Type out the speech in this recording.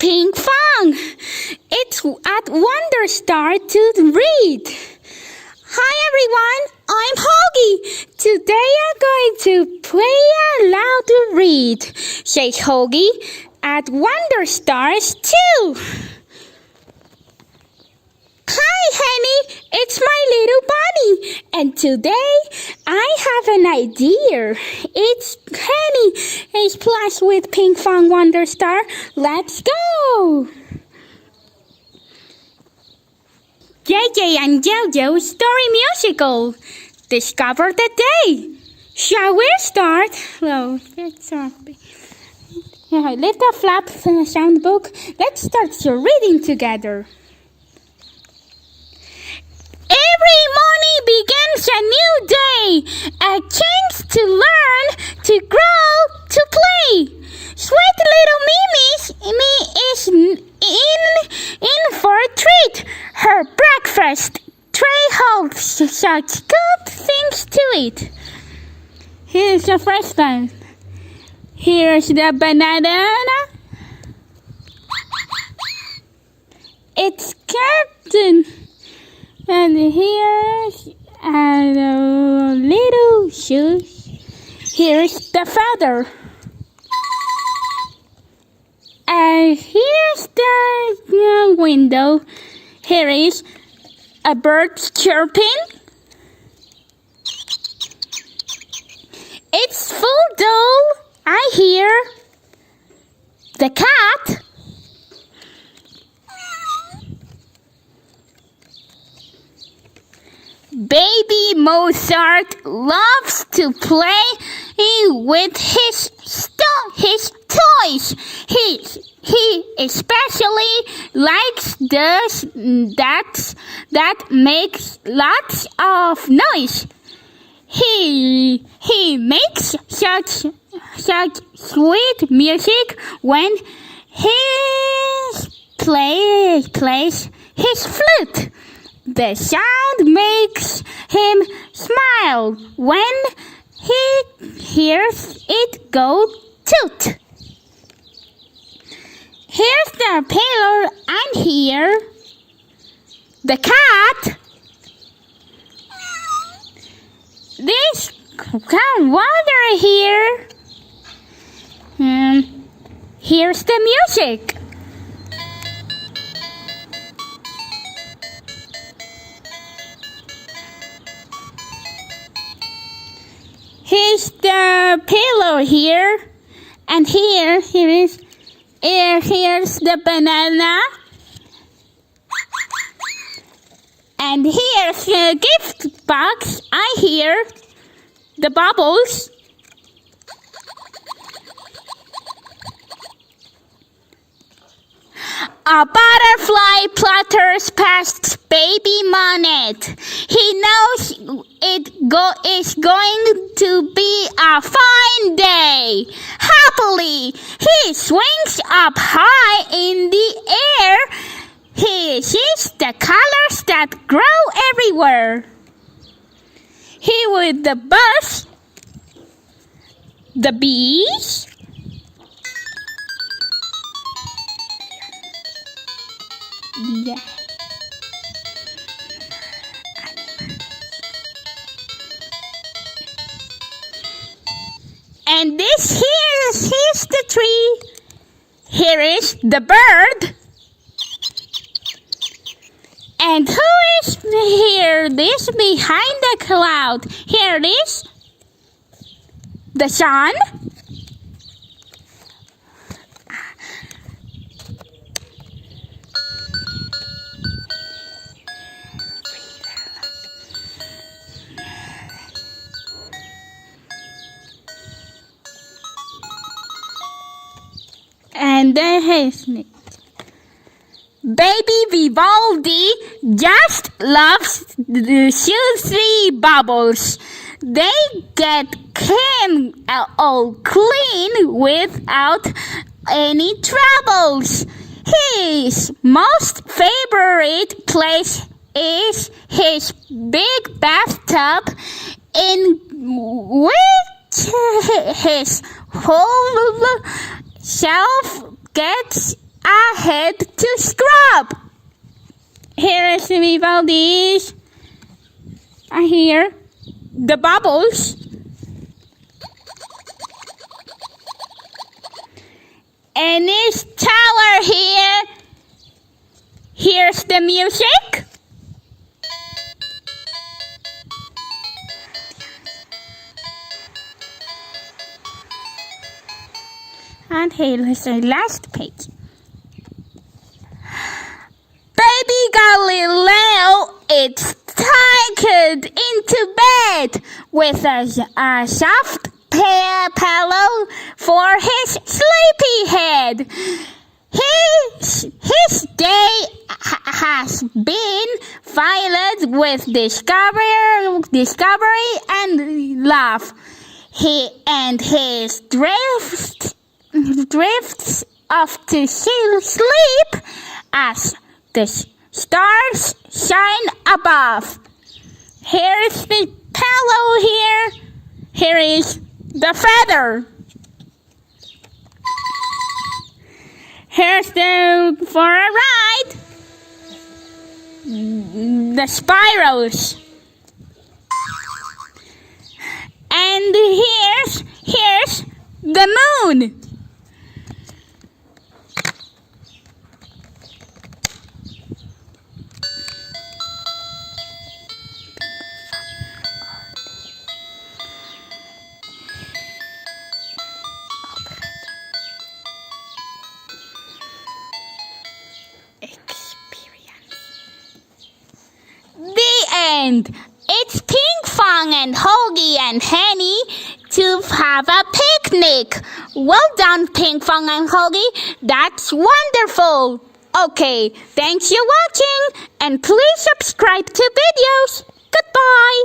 Pinkfong. It's at Wonder Star to read. Hi everyone, I'm Hogi. Today I'm going to play Aloud to read, says Hogi at Wonder Stars too. Hi Jeni, it's my little bunny, and today I have an idea. It's Jeni, is plus with Pinkfong Wonder Star. Let's go! JJ and JoJo's Story Musical. Discover the day. Shall we start? Well, let's start. Lift the flap sound book. Let's start your reading together. Every morning begins a new day, a chance to learn, to grow, to play. Sweet little Mimi is in for a treat. Her breakfast tray holds such good things to eat. Here's the first one. Here's the banana. It's Captain. And here's a little shoes. Here's the feather. And here's the window. Here is a bird chirping. It's full dull. I hear the cat. Baby Mozart loves to play with his toys. He especially likes those that makes lots of noise. He makes such sweet music when he plays his flute. The sound makes him smile when he hears it go toot. Here's the pillow and here the cat. This can water here. Here's the music. Here's the pillow here, and here's the banana, and here's the gift box. I hear the bubbles. A butterfly flutters past baby Monet. He knows is going to be a fine day. Happily, he swings up high in the air. He sees the colors that grow everywhere. He with the birds, the bees, yeah. And here's the tree. Here is the bird. And who is here? This behind the cloud. Here it is. The sun. And then here's me. Baby Vivaldi just loves the juicy bubbles. They get him all clean without any troubles. His most favorite place is his big bathtub in which his whole self gets ahead to scrub. Here is everybody's. Here, the bubbles. And this tower here. Here's the music. And here is the last page. Baby Galileo is tucked into bed with a soft pillow for his sleepy head. His day has been filled with discovery and love. His drifts off to sleep as the stars shine above. Here's the pillow here. Here is the feather. Here's for a ride. The spirals. And here's the moon. And it's Pinkfong and Hogi and Jeni to have a picnic. Well done, Pinkfong and Hogi. That's wonderful. Okay, thanks for watching and please subscribe to videos. Goodbye.